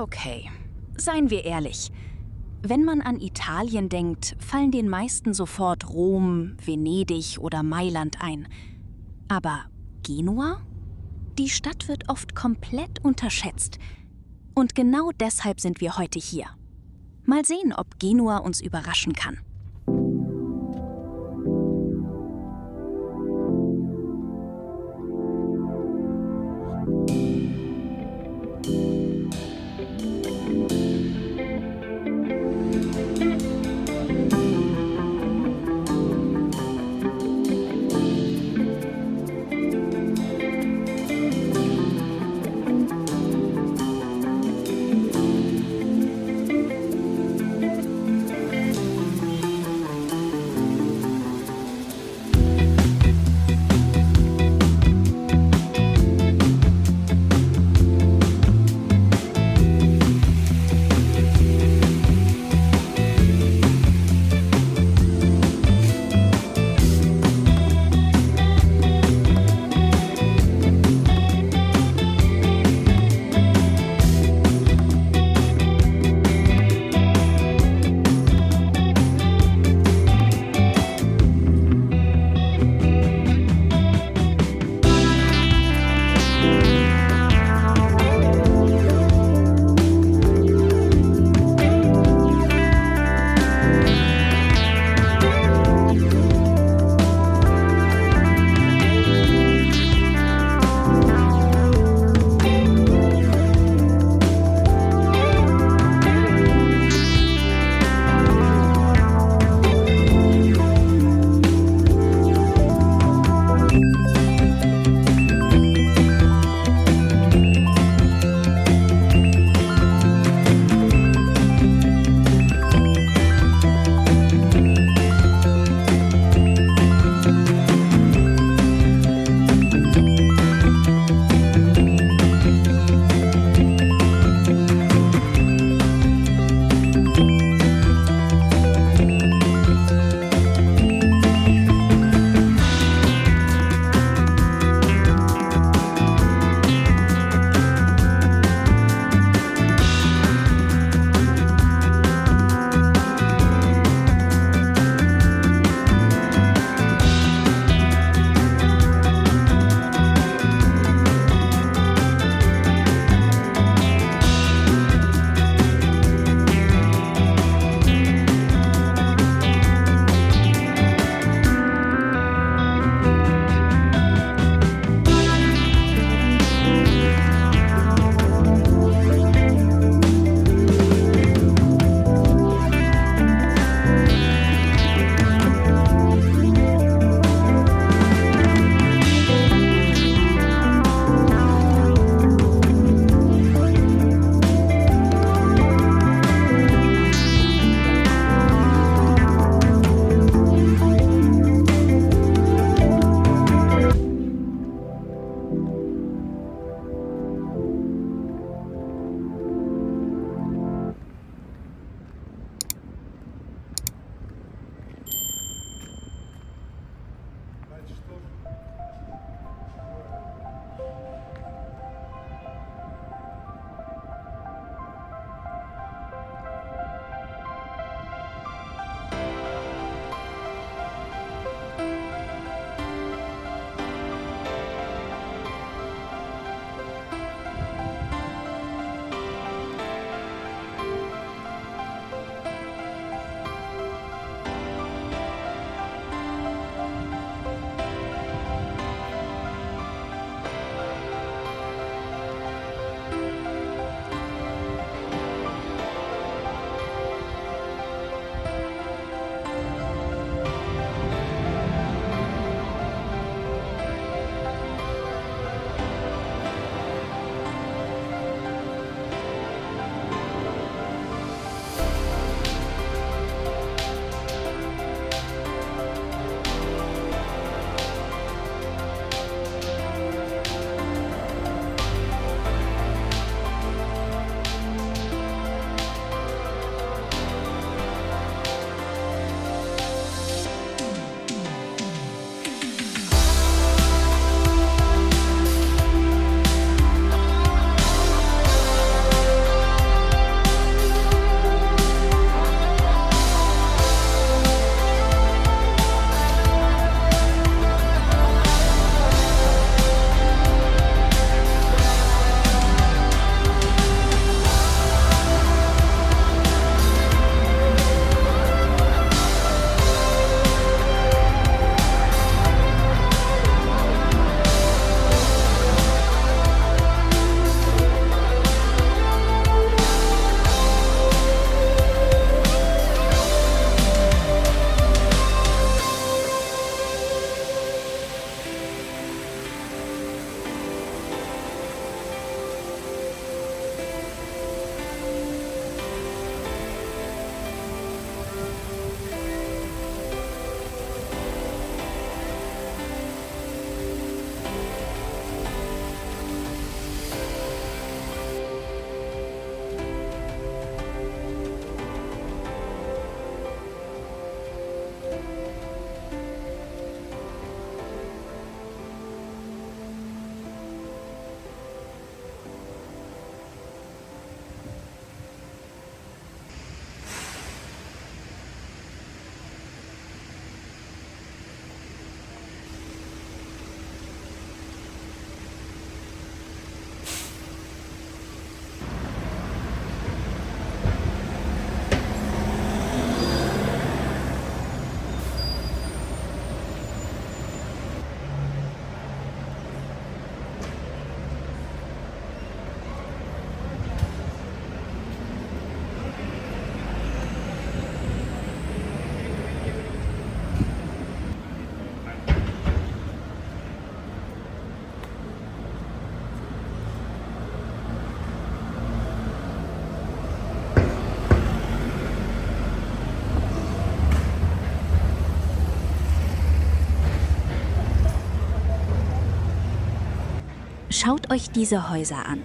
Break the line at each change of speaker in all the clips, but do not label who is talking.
Okay, seien wir ehrlich. Wenn man an Italien denkt, fallen den meisten sofort Rom, Venedig oder Mailand ein. Aber Genua? Die Stadt wird oft komplett unterschätzt. Und genau deshalb sind wir heute hier. Mal sehen, ob Genua uns überraschen kann. Schaut euch diese Häuser an.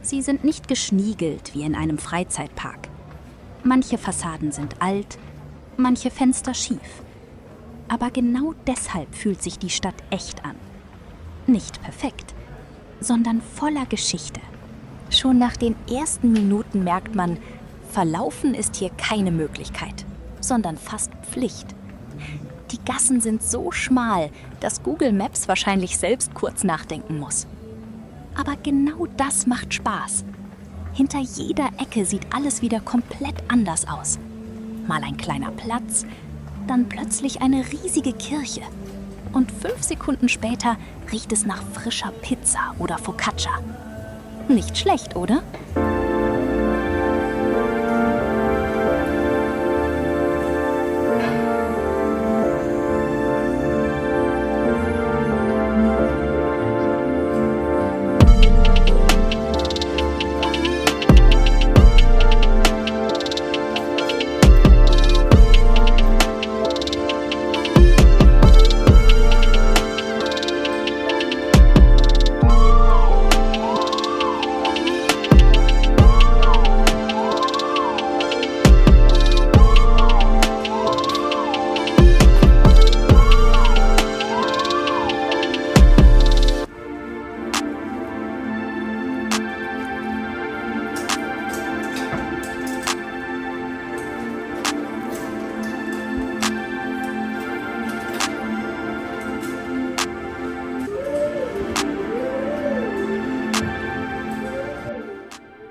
Sie sind nicht geschniegelt wie in einem Freizeitpark. Manche Fassaden sind alt, manche Fenster schief. Aber genau deshalb fühlt sich die Stadt echt an. Nicht perfekt, sondern voller Geschichte. Schon nach den ersten Minuten merkt man, verlaufen ist hier keine Möglichkeit, sondern fast Pflicht. Die Gassen sind so schmal, dass Google Maps wahrscheinlich selbst kurz nachdenken muss. Aber genau das macht Spaß. Hinter jeder Ecke sieht alles wieder komplett anders aus. Mal ein kleiner Platz, dann plötzlich eine riesige Kirche. Und 5 Sekunden später riecht es nach frischer Pizza oder Focaccia. Nicht schlecht, oder?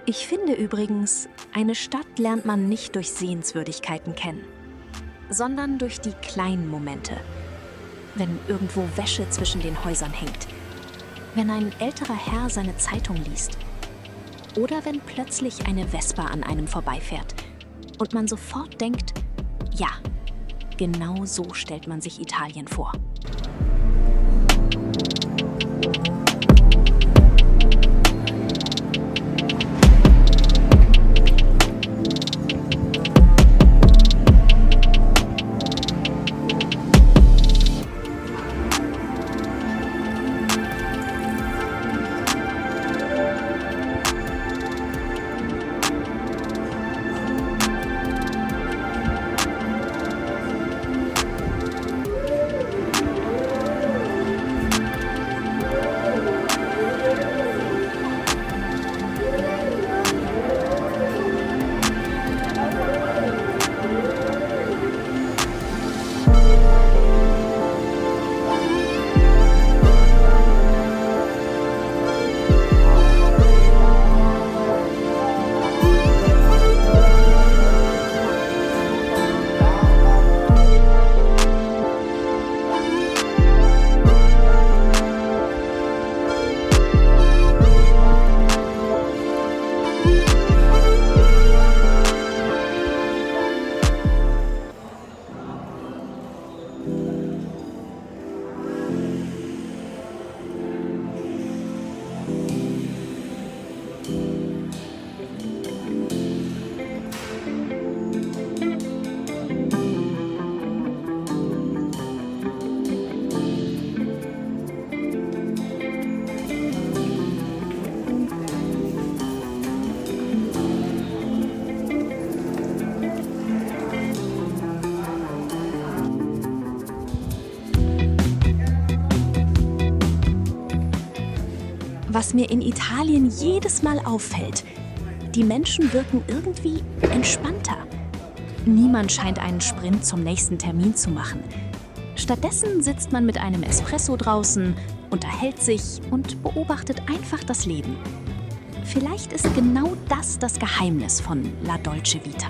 Ich finde übrigens, eine Stadt lernt man nicht durch Sehenswürdigkeiten kennen, sondern durch die kleinen Momente. Wenn irgendwo Wäsche zwischen den Häusern hängt, wenn ein älterer Herr seine Zeitung liest oder wenn plötzlich eine Vespa an einem vorbeifährt und man sofort denkt, ja, genau so stellt man sich Italien vor. Was mir in Italien jedes Mal auffällt, die Menschen wirken irgendwie entspannter. Niemand scheint einen Sprint zum nächsten Termin zu machen. Stattdessen sitzt man mit einem Espresso draußen, unterhält sich und beobachtet einfach das Leben. Vielleicht ist genau das Geheimnis von La Dolce Vita.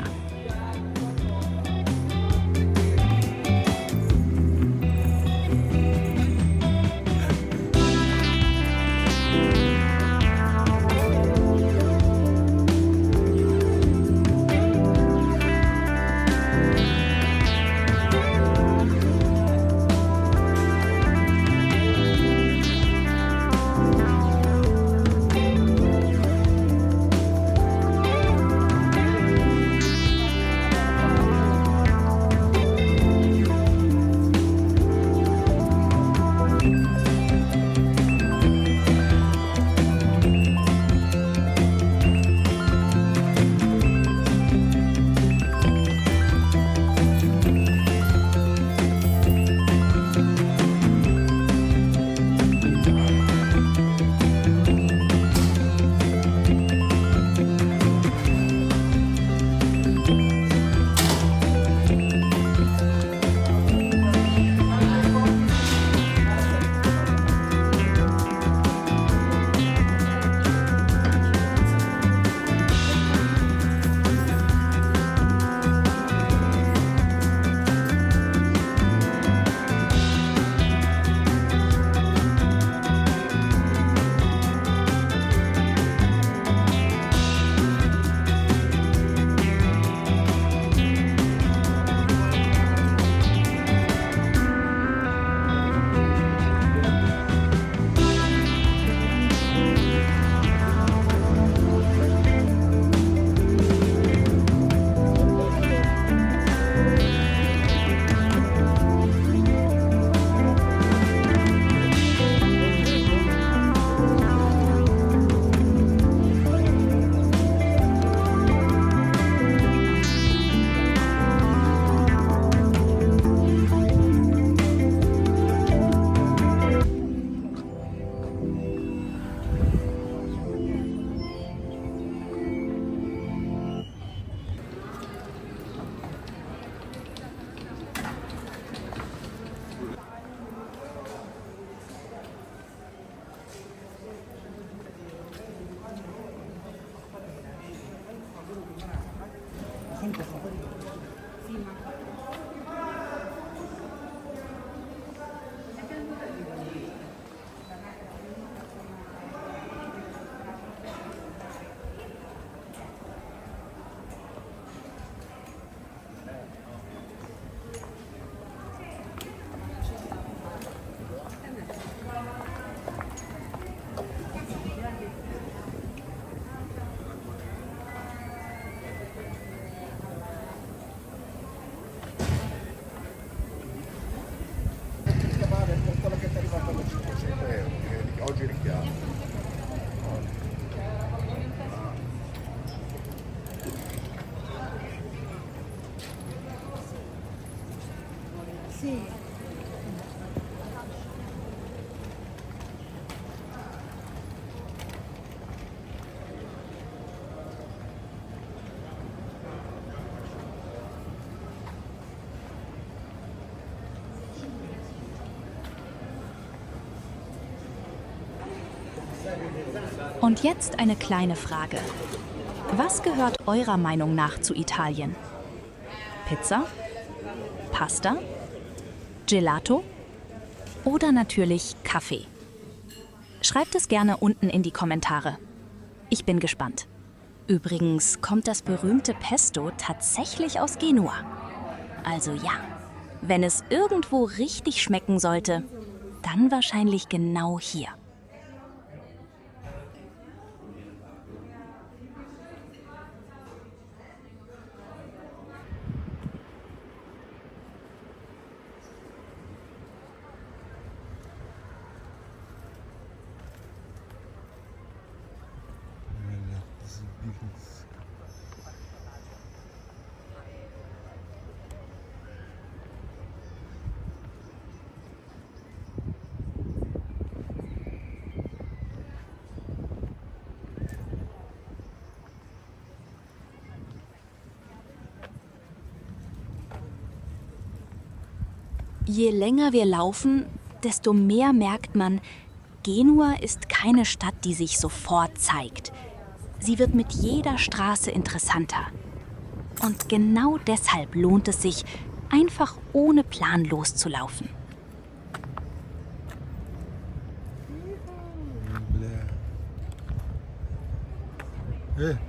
Quella che ti è arrivata da 500 euro, che oggi richiamo.
Sì.
Und jetzt eine kleine Frage. Was gehört eurer Meinung nach zu Italien? Pizza? Pasta? Gelato? Oder natürlich Kaffee? Schreibt es gerne unten in die Kommentare. Ich bin gespannt. Übrigens kommt das berühmte Pesto tatsächlich aus Genua. Also ja, wenn es irgendwo richtig schmecken sollte, dann wahrscheinlich genau hier. Je länger wir laufen, desto mehr merkt man, Genua ist keine Stadt, die sich sofort zeigt. Sie wird mit jeder Straße interessanter. Und genau deshalb lohnt es sich, einfach ohne Plan loszulaufen.
ايه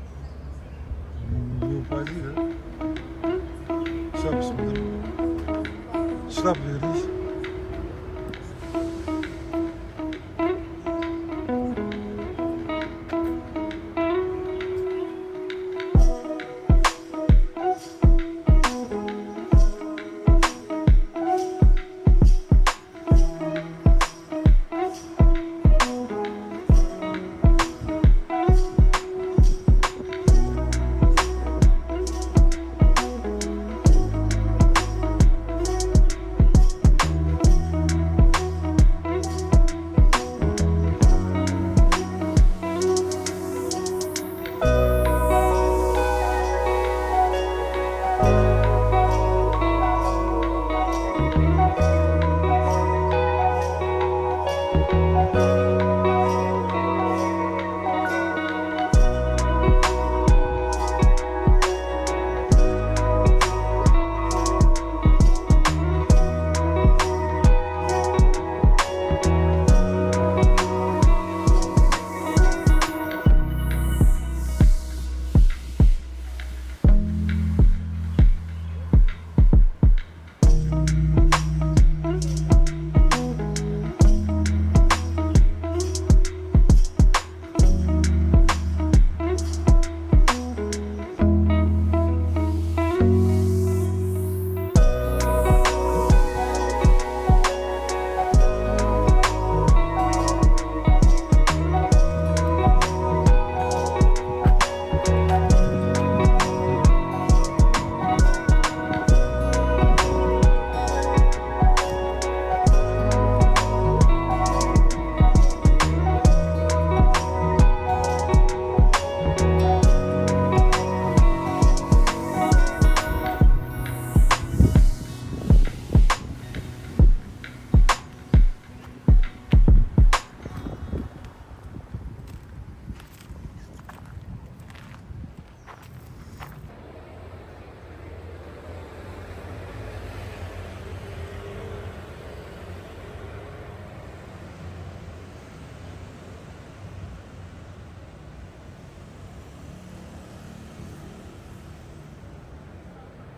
شرب بسم الله اشرب لي ريش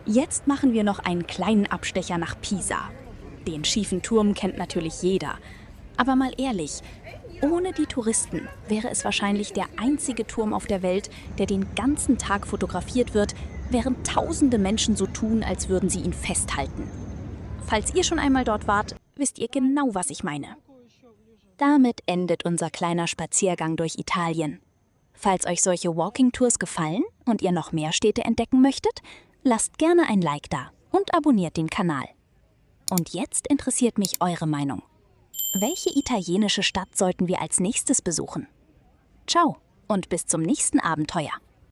Jetzt machen wir noch einen kleinen Abstecher nach Pisa. Den schiefen Turm kennt natürlich jeder. Aber mal ehrlich, ohne die Touristen wäre es wahrscheinlich der einzige Turm auf der Welt, der den ganzen Tag fotografiert wird, während tausende Menschen so tun, als würden sie ihn festhalten. Falls ihr schon einmal dort wart, wisst ihr genau, was ich meine. Damit endet unser kleiner Spaziergang durch Italien. Falls euch solche Walking-Tours gefallen und ihr noch mehr Städte entdecken möchtet, lasst gerne ein Like da und abonniert den Kanal. Und jetzt interessiert mich eure Meinung. Welche italienische Stadt sollten wir als nächstes besuchen? Ciao und bis zum nächsten Abenteuer.